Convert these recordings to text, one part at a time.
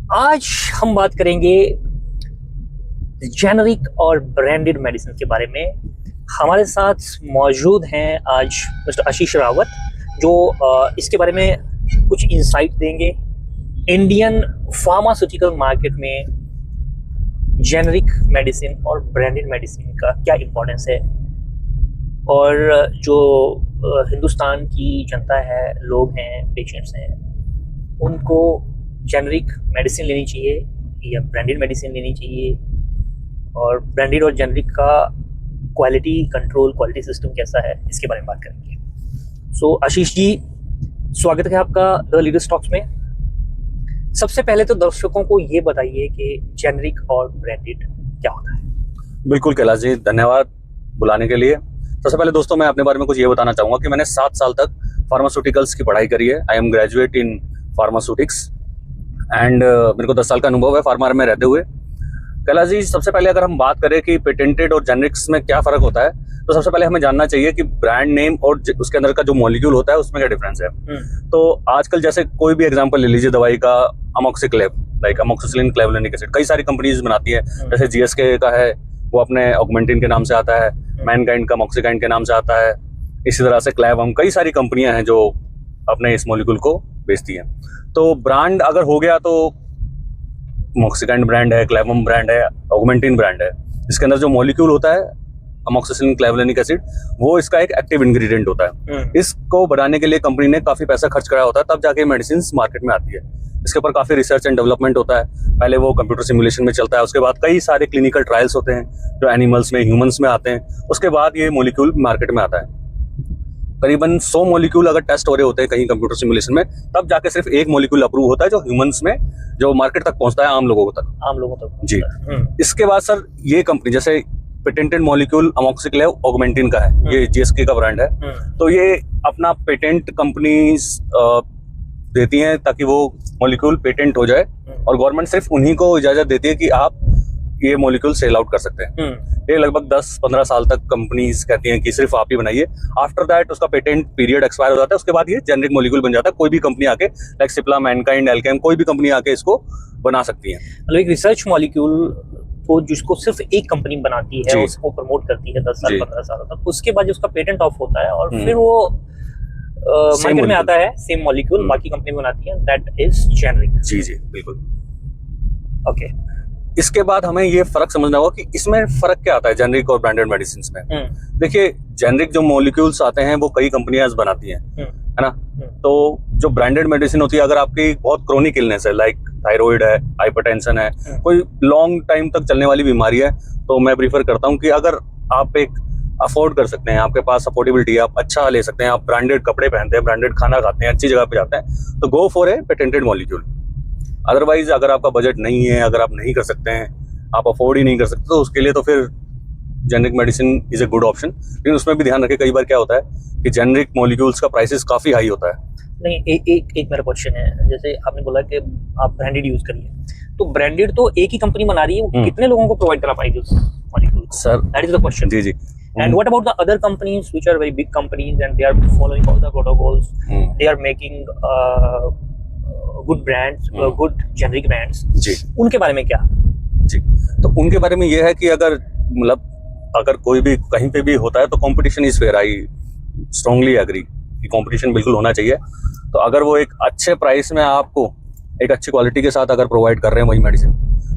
आज हम बात करेंगे जेनरिक और ब्रांडेड मेडिसिन के बारे में। हमारे साथ मौजूद हैं आज मिस्टर आशीष रावत, जो इसके बारे में कुछ इंसाइट देंगे। इंडियन फार्मास्यूटिकल मार्केट में जेनरिक मेडिसिन और ब्रांडेड मेडिसिन का क्या इम्पोर्टेंस है, और जो हिंदुस्तान की जनता है, लोग हैं, पेशेंट्स हैं, उनको जेनरिक मेडिसिन लेनी चाहिए या ब्रांडेड मेडिसिन लेनी चाहिए, और ब्रांडेड और जेनरिक का क्वालिटी कंट्रोल, क्वालिटी सिस्टम कैसा है, इसके बारे में बात करेंगे। सो आशीष जी, स्वागत है आपका द लीडर्स टॉक्स में। सबसे पहले तो दर्शकों को ये बताइए कि जेनरिक और ब्रांडेड क्या होता है। बिल्कुल कैलाश जी, धन्यवाद बुलाने के लिए। सबसे पहले दोस्तों, मैं अपने बारे में कुछ ये बताना चाहूँगा कि मैंने 7 साल तक फार्मास्यूटिकल्स की पढ़ाई करी है। I am graduate in pharmaceutics and मेरे को 10 साल का अनुभव है फार्मा में रहते हुए। कैलाश जी, सबसे पहले अगर हम बात करें कि पेटेंटेड और जेनरिक्स में क्या फ़र्क होता है, तो सबसे पहले हमें जानना चाहिए कि ब्रांड नेम और उसके अंदर का जो मॉलिक्यूल होता है उसमें क्या डिफरेंस है। तो आजकल जैसे कोई भी एग्जांपल ले लीजिए दवाई का, अमोक्सिक्लेव, लाइक अमोक्सिसिलिन क्लेवुलिनिक एसिड, कई सारी कंपनीज बनाती है। जैसे जीएसके का है, वो अपने ऑगमेंटिन के नाम से आता है, मैनकाइंड का मॉक्सिकाइंड के नाम से आता है। इसी तरह से क्लेवम, कई सारी कंपनियां हैं जो अपने इस मॉलिक्यूल को बेचती हैं। तो ब्रांड अगर हो गया तो मॉक्सिकाइंड ब्रांड है, क्लेवम ब्रांड है, ऑगमेंटिन ब्रांड है। इसके अंदर जो मॉलिक्यूल होता है अमोक्सिसिलिन क्लेवुलिनिक एसिड, वो इसका एक एक्टिव इंग्रेडिएंट होता है। इसको बढ़ाने के लिए कंपनी ने काफी पैसा खर्च कराया होता है, तब जाके मेडिसिन मार्केट में आती है। इसके ऊपर काफी रिसर्च एंड डेवलपमेंट होता है। पहले वो कंप्यूटर सिमुलेशन में चलता है, उसके बाद कई सारे क्लिनिकल ट्रायल्स होते हैं जो एनिमल्स में, ह्यूमंस में आते हैं। उसके बाद ये मॉलिक्यूल मार्केट में आता है। करीबन 100 मॉलिक्यूल अगर टेस्ट हो रहे होते हैं कहीं कंप्यूटर सिमुलेशन में, तब जाके सिर्फ एक मॉलिक्यूल अप्रूव होता है जो ह्यूमंस में, जो मार्केट तक पहुंचता है, आम लोगों तक। जी। इसके बाद सर ये कंपनी, जैसे पेटेंटेड मॉलिक्यूल अमोक्सिक्लेव ऑगमेंटिन का है, ये जीएसके का ब्रांड है। तो ये अपना पेटेंट कंपनीज देती हैं ताकि वो मॉलिक्यूल पेटेंट हो जाए, और गवर्नमेंट सिर्फ उन्हीं को इजाजत देती है कि आप ये मॉलिक्यूल सेल आउट कर सकते हैं। ये लगभग 10-15 साल तक कंपनीज कहती हैं कि सिर्फ आप ही बनाइए। आफ्टर दैट उसका पेटेंट पीरियड एक्सपायर हो जाता है, उसके बाद ये जेनरिक मॉलिक्यूल बन जाता है। कोई भी कंपनी आके, लाइक सिप्ला, मैनकाइंड, एल्केम, कोई भी कंपनी आके इसको बना सकती है। मतलब एक रिसर्च मॉलिक्यूल को जिसको सिर्फ एक कंपनी बनाती है, उसको प्रमोट करती है 10 साल 15 साल तक, उसके बाद उसका पेटेंट ऑफ होता है और फिर वो मार्केट में आता है, सेम मॉलिक्यूल बाकी कंपनी बनाती है, दैट इज जेनरिक। जी जी बिल्कुल। ओके। इसके बाद हमें ये फर्क समझना होगा कि इसमें फर्क क्या आता है जेनरिक और ब्रांडेड मेडिसिन में। देखिए, जेनरिक जो मॉलिक्यूल्स आते हैं वो कई कंपनियां बनाती हैं, है ना। तो जो ब्रांडेड मेडिसिन होती है, अगर आपकी बहुत क्रोनिक इलनेस है, लाइक थायराइड है, हाइपरटेंशन है, कोई लॉन्ग टाइम तक चलने वाली बीमारी है, तो मैं प्रीफर करता हूँ कि अगर आप एक अफोर्ड कर सकते हैं, आपके पास अफोर्डेबिलिटी है, आप अच्छा ले सकते हैं, आप ब्रांडेड कपड़े पहनते हैं, ब्रांडेड खाना खाते हैं, अच्छी जगह पे जाते हैं, तो go for a patented molecule. Otherwise अगर आपका बजट नहीं है, अगर आप नहीं कर सकते हैं, आप अफोर्ड ही नहीं कर सकते, तो उसके लिए तो फिर generic medicine is a good option. लेकिन उसमें भी ध्यान रखें, कई बार क्या होता है कि जेनरिक मॉलिक्यूल्स का प्राइसेस काफी हाई होता है। नहीं, एक मेरा क्वेश्चन है, जैसे आपने बोला कि आप ब्रांडेड यूज करिए, तो ब्रांडेड तो एक ही कंपनी बना रही है, वो कितने लोगों को प्रोवाइड करा पाएगी उस मॉलिक्यूल को? Sir, that is the question. जी जी। And what about the other companies which are very big companies and they are following all the protocols, they are making good brands, good generic brands? जी। उनके बारे में क्या? जी, तो उनके बारे में ये है कि अगर मतलब अगर कोई भी कहीं पे भी होता है तो competition is fair. I strongly agree कि कंपटीशन बिल्कुल होना चाहिए। तो अगर वो एक अच्छे प्राइस में आपको एक अच्छी क्वालिटी के साथ अगर प्रोवाइड कर रहे हैं वही मेडिसिन,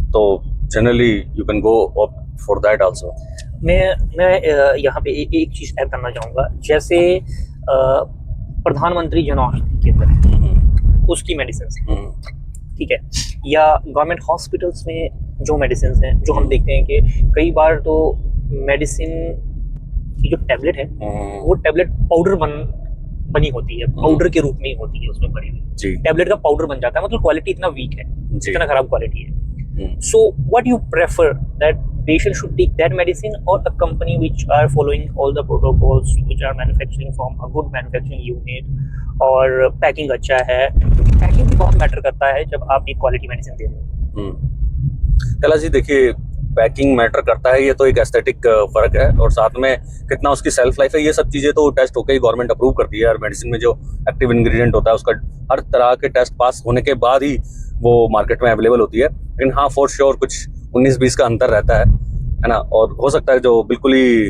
तो generally you can go for that also. मैं यहाँ पे एक चीज ऐड करना चाहूँगा, जैसे प्रधानमंत्री जन औषधि केंद्र, उसकी मेडिसिन, ठीक है, या गवर्नमेंट हॉस्पिटल्स में जो मेडिसिन हैं, जो हम देखते हैं कि कई बार तो मेडिसिन की जो टैबलेट है, वो टैबलेट पाउडर बनी होती है, पाउडर के रूप में ही होती है, उसमें पड़ी हुई टैबलेट का पाउडर बन जाता है। मतलब क्वालिटी इतना वीक है, इतना खराब क्वालिटी है। So what you prefer, that patient should take that medicine or a company which are following all the protocols, which are manufacturing from a good manufacturing unit, और पैकिंग अच्छा है? Packing भी बहुत matter करता है जब आप एक क्वालिटी मेडिसिन दे रहे हैं। कैलाश जी, देखिए, पैकिंग मैटर करता है, ये तो एक एस्थेटिक फर्क है, और साथ में कितना उसकी सेल्फ लाइफ है, ये सब चीजें तो टेस्ट होकर ही गवर्नमेंट अप्रूव करती है। और मेडिसिन में जो एक्टिव इंग्रेडिएंट होता है उसका हर तरह के टेस्ट पास होने के बाद ही वो मार्केट में अवेलेबल होती है, लेकिन हाँ फॉर श्योर कुछ 19-20 का अंतर रहता है ना। और हो सकता है जो बिल्कुल ही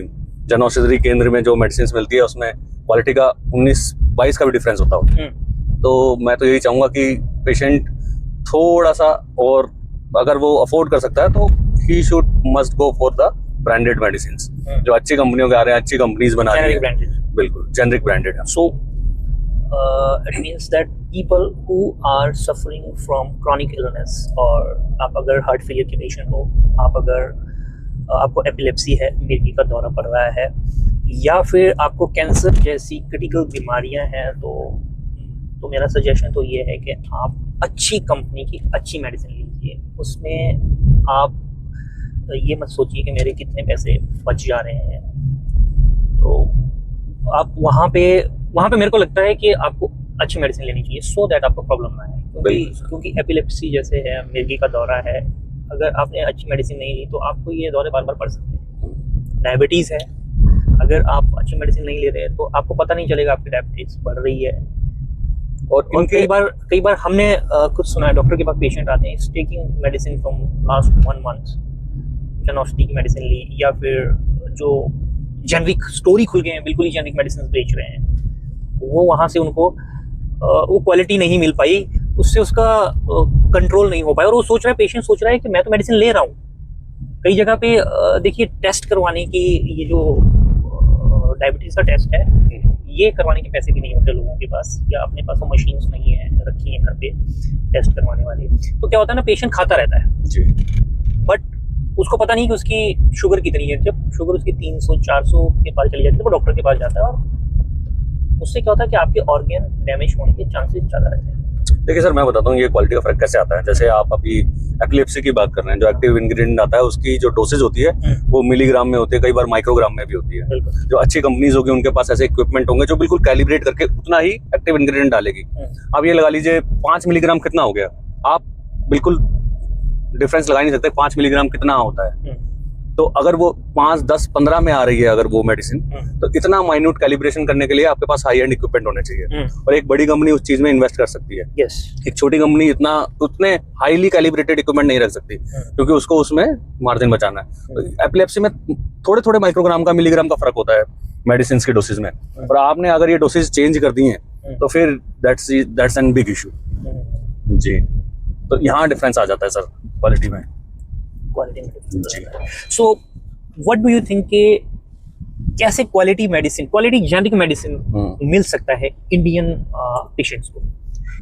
जन औषधि केंद्र में जो मेडिसिन मिलती है उसमें क्वालिटी का 19-22 का भी डिफरेंस होता हो। तो मैं तो यही चाहूँगा कि पेशेंट थोड़ा सा, और अगर वो अफोर्ड कर सकता है तो he should must go for the branded medicine जो अच्छी कंपनियों के आ रहे हैं, अच्छी कंपनीज बना रही है, बिल्कुल जेनरिक ब्रांडेड है। सो it means that people who are suffering from chronic illness, और आप अगर हार्ट फेलियर के पेशेंट हो, आप अगर आपको एपिलेप्सी है, मिर्गी का दौरा पड़ रहा है, या फिर आपको कैंसर जैसी क्रिटिकल बीमारियां हैं, तो मेरा सजेशन तो ये है कि आप अच्छी कंपनी की अच्छी मेडिसिन लीजिए। उसमें आप ये मत सोचिए कि मेरे कितने पैसे बच जा रहे हैं। तो आप वहाँ पे मेरे को लगता है कि आपको अच्छी मेडिसिन लेनी चाहिए सो दैट आपको प्रॉब्लम ना आए, क्योंकि एपिलेप्सी जैसे है, मिर्गी का दौरा है, अगर आपने अच्छी मेडिसिन नहीं ली तो आपको ये दौरे बार बार पड़ सकते हैं। डायबिटीज़ है, अगर आप अच्छी मेडिसिन नहीं ले रहे तो आपको पता नहीं चलेगा आपकी डायबिटीज़ बढ़ रही है। और कई बार हमने कुछ सुना है, डॉक्टर के पास पेशेंट आते हैं, is taking medicine from last 1 month, Jan Aushadhi की मेडिसिन ली, या फिर जो जेनरिक स्टोरी खुल गए हैं, बिल्कुल ही जेनरिक मेडिसिन बेच रहे हैं, वो वहाँ से उनको वो क्वालिटी नहीं मिल पाई, उससे उसका कंट्रोल नहीं हो पाया, और वो सोच रहा है, पेशेंट सोच रहा है कि मैं तो मेडिसिन ले रहा हूँ। कई जगह पे देखिए टेस्ट करवाने की, ये जो डायबिटीज़ का टेस्ट है, ये करवाने के पैसे भी नहीं होते लोगों के पास, या अपने पास वो मशीन्स नहीं है रखी है घर पे टेस्ट करवाने वाली। तो क्या होता है ना, पेशेंट खाता रहता है जी, बट उसको पता नहीं कि उसकी शुगर कितनी है। जब शुगर उसकी 300-400 के पास चली जाती है तो वो डॉक्टर के पास जाता है, और उससे क्या होता है कि आपके ऑर्गन डैमेज होने के चांसेस ज़्यादा रहते हैं। देखिए सर, मैं बताता हूँ ये क्वालिटी का फर्क कैसे आता है। जैसे आप अभी एपिलेप्सी की बात कर रहे हैं, जो एक्टिव इंग्रेडिएंट आता है उसकी जो डोसेज होती है वो मिलीग्राम में होती है, कई बार माइक्रोग्राम में भी होती है। जो अच्छी कंपनीज होगी उनके पास ऐसे इक्विपमेंट होंगे जो बिल्कुल कैलिब्रेट करके उतना ही एक्टिव इंग्रेडिएंट डालेगी। अब ये लगा लीजिए 5 मिलीग्राम कितना हो गया, आप बिल्कुल डिफरेंस लगा नहीं सकते 5 मिलीग्राम कितना होता है। तो अगर वो 5, 10, 15 में आ रही है अगर वो मेडिसिन, तो इतना माइन्यूट कैलिब्रेशन करने के लिए आपके पास हाई एंड इक्विपमेंट होने चाहिए, और एक बड़ी कंपनी उस चीज में इन्वेस्ट कर सकती है। एक छोटी कंपनी उतने हाईली कैलिब्रेटेड इक्विपमेंट नहीं रख सकती, क्योंकि उसको उसमें मार्जिन बचाना है। तो एपिलेप्सी में थोड़े थोड़े माइक्रोग्राम का, मिलीग्राम का फर्क होता है मेडिसिन की डोसेज में, और आपने अगर ये डोसेज चेंज कर दी है तो फिर दैट्स एन बिग इशू जी। तो यहाँ डिफरेंस आ जाता है सर क्वालिटी में। So what do you think के कैसे क्वालिटी जेनरिक मेडिसिन मिल सकता है इंडियन पेशेंट्स को?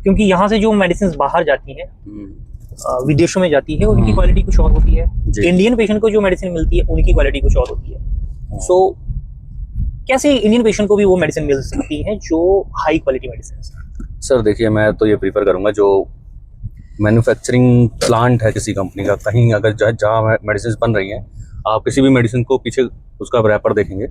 क्योंकि यहाँ से जो मेडिसिन बाहर जाती हैं, विदेशों में जाती है, उनकी क्वालिटी कुछ और होती है। इंडियन पेशेंट को जो मेडिसिन मिलती है उनकी क्वालिटी कुछ और होती है। सो कैसे इंडियन पेशेंट को भी वो मेडिसिन मिल सकती है जो हाई क्वालिटी मेडिसिन? सर देखिए, मैं तो ये प्रीफर करूंगा जो मैन्युफैक्चरिंग प्लांट है किसी कंपनी का, कहीं अगर जहाँ मेडिसिन बन रही हैं, आप किसी भी मेडिसिन को पीछे उसका रैपर देखेंगे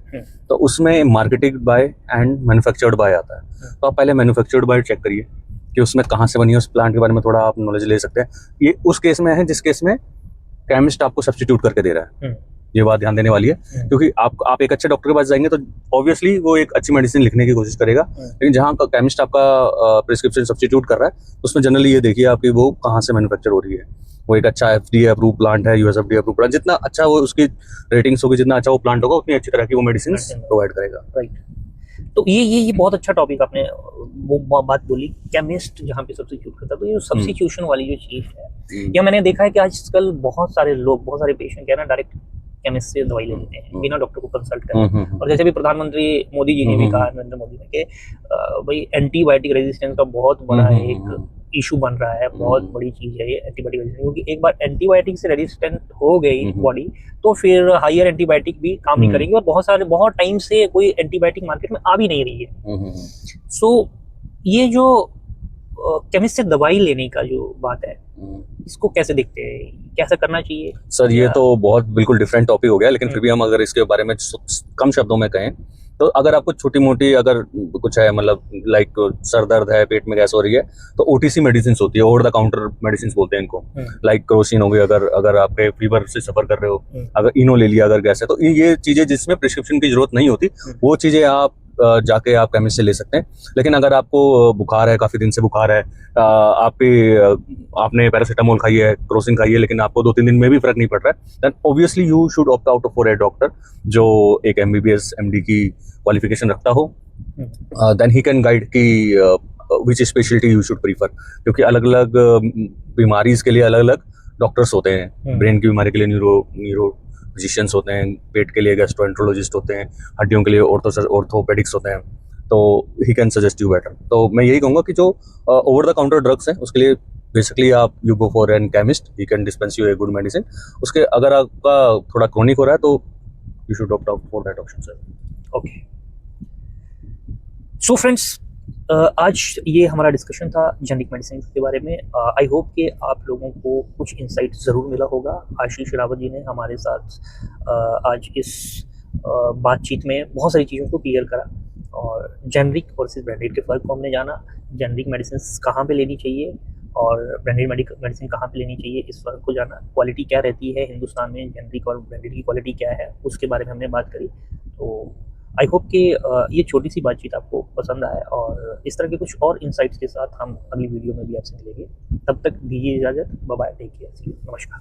तो उसमें marketed bye and manufactured by आता है। तो आप पहले मैन्युफैक्चर्ड बाय चेक करिए कि उसमें कहाँ से बनी है, उस प्लांट के बारे में थोड़ा आप नॉलेज ले सकते हैं। ये उस केस में है जिस केस में केमिस्ट आपको सब्स्टिट्यूट करके दे रहा है, ये बात ध्यान देने वाली है। क्योंकि आप एक अच्छे डॉक्टर के पास जाएंगे तो ऑब्वियसली वो एक अच्छी मेडिसिन लिखने की कोशिश करेगा, लेकिन जहाँ का केमिस्ट आपका प्रिस्क्रिप्शन सब्स्टिट्यूट कर रहा है उसमें जनरली ये देखिए आपकी वो कहाँ से मैन्युफैक्चर हो रही है। वो एक अच्छा FDA अप्रूव प्लांट है, USFDA अप्रूव प्लांट, जितना अच्छा वो उसकी रेटिंग्स होगी, जितना अच्छा वो प्लांट होगा, उतनी अच्छी तरह की वो मेडिसिन प्रोवाइड करेगा। राइट। तो ये बहुत अच्छा टॉपिक आपने वो बात बोली, केमिस्ट जहाँ पे सब्स्टिट्यूट करता है। तो ये सब्स्टिट्यूशन वाली जो चीज़ है, या मैंने देखा है कि आजकल बहुत सारे पेशेंट क्या है ना, डायरेक्ट केमिस्ट से दवाई ले लेते हैं बिना डॉक्टर को कंसल्ट करे। और जैसे भी प्रधानमंत्री मोदी जी ने भी कहा, नरेंद्र मोदी ने, कि भाई एंटीबायोटिक रेजिस्टेंस का बहुत बड़ा एक इशू बन रहा है, बहुत बड़ी चीज है ये एंटीबायोटिक रेजिस्टेंस। क्योंकि एक बार एंटीबायोटिक से रेजिस्टेंट हो गई बॉडी तो फिर हायर एंटीबायोटिक भी काम नहीं करेंगे, और बहुत टाइम से कोई एंटीबायोटिक मार्केट में आ भी नहीं रही है। सो ये जो केमिस्ट से दवाई लेने का जो बात है, इसको कैसे देखते हैं, कैसा करना चाहिए? सर ये तो बहुत बिल्कुल डिफरेंट टॉपिक हो गया, लेकिन फिर भी हम अगर इसके बारे में कम शब्दों में कहें तो अगर आपको छोटी मोटी अगर कुछ है, मतलब लाइक सर दर्द है, पेट में गैस हो रही है, तो OTC मेडिसिन होती है, ओवर द काउंटर मेडिसिन बोलते हैं इनको। लाइक क्रोसिन हो गई, अगर आपके फीवर से सफर कर रहे हो, अगर इनो ले लिया अगर गैस है, तो ये चीजें जिसमें प्रिस्क्रिप्शन की जरूरत नहीं होती, वो चीजें आप जाके आप केमिस्ट से ले सकते हैं। लेकिन अगर आपको बुखार है, काफ़ी दिन से बुखार है, आपने पैरासीटामोल खाई है, क्रोसिन खाई है, लेकिन आपको 2-3 दिन में भी फर्क नहीं पड़ रहा है, then obviously you should opt out for a doctor जो एक MBBS MD की क्वालिफिकेशन रखता हो। देन ही कैन गाइड कि विच स्पेशलिटी यू शुड प्रीफर, क्योंकि अलग अलग बीमारीज के लिए अलग अलग डॉक्टर्स होते हैं। ब्रेन की बीमारी के लिए न्यूरो फिजिशियंस होते हैं, पेट के लिए गैस्ट्रोएंट्रोलॉजिस्ट होते हैं, हड्डियों के लिए ऑर्थोपेडिक्स होते हैं, तो he can suggest you better. तो मैं यही कहूँगा कि जो ओवर द काउंटर ड्रग्स हैं उसके लिए बेसिकली आप you go for an chemist, he can dispense you a good medicine. उसके अगर आपका थोड़ा क्रोनिक हो रहा है तो you should opt out for that option sir. Okay, so friends, आज ये हमारा डिस्कशन था जेनरिक मेडिसिन के बारे में। आई होप कि आप लोगों को कुछ इंसाइट ज़रूर मिला होगा। आशीष रावत जी ने हमारे साथ आज इस बातचीत में बहुत सारी चीज़ों को क्लियर करा, और जेनरिक और ब्रांडेड के फ़र्क को हमने जाना, जेनरिक मेडिसिन कहाँ पे लेनी चाहिए और ब्रांडेड मेडिसिन कहाँ पे लेनी चाहिए, इस फ़र्क को जाना। क्वालिटी क्या रहती है हिंदुस्तान में, जेनरिक और ब्रांडेड की क्वालिटी क्या है, उसके बारे में हमने बात करी। तो आई होप कि ये छोटी सी बातचीत आपको पसंद आए, और इस तरह के कुछ और इंसाइट्स के साथ हम अगली वीडियो में भी आपसे मिलेंगे। तब तक दीजिए इजाज़त, बाय बाय, टेक केयर, नमस्कार।